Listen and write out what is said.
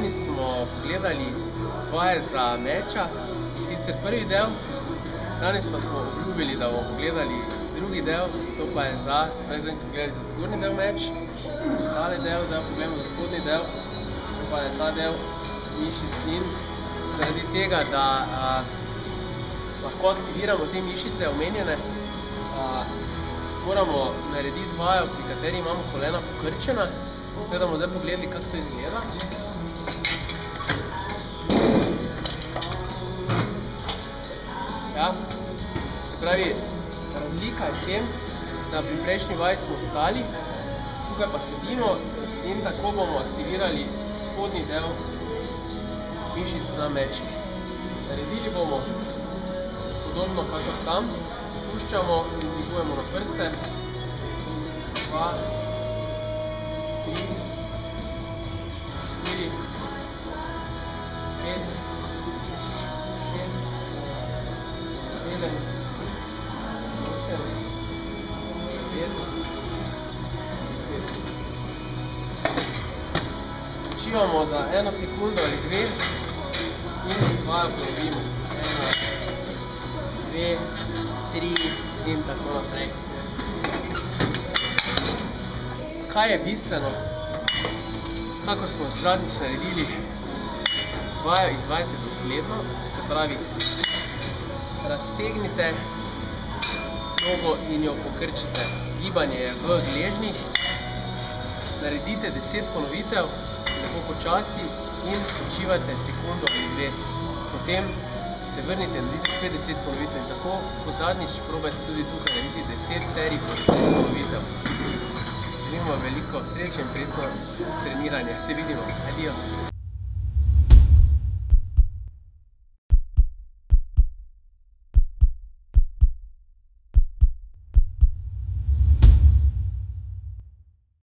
Zadnjič smo pogledali vaje za meča, sicer prvi del, danes pa smo obljubili, da bomo pogledali drugi del, to pa je zdaj smo pogledali za zgornji del meč, tale del, zdaj pogledamo za spodnji del, to pa je ta del mišic in zaradi tega, da lahko aktiviramo te mišice omenjene, moramo narediti vajo, pri kateri imamo kolena pokrčena. Tako da bomo zdaj pogledali, kako to izgleda. Ja, se pravi, razlika je v tem, da pri prejšnji vaji smo stali, tukaj pa sedimo in tako bomo aktivirali spodnji del mišic na mečih. Naredili bomo podobno kakor tam, puščamo in dvigujemo na prste. 2, 3, 4, 5, 6, 7, 8, 9, 10. Počivamo za 1 sekundo ali 2 in vajo ponovimo. 1, 2, 3 in tako naprej. Kaj je bistveno? Kakor smo zadnjič naredili, vajo izvajajte dosledno, se pravi, raztegnite nogo in jo pokrčite. Gibanje je v gležnjih, naredite 10 ponovitev, lepo počasi in počivajte sekundo ali 2. Potem se vrnite in naredite spet 10 ponovitev in tako kot zadnjič probajte tudi tukaj narediti 10 serij po 10 ponovitev. Želimo veliko sreče in prijetno treniranje. Se vidimo. Adijo.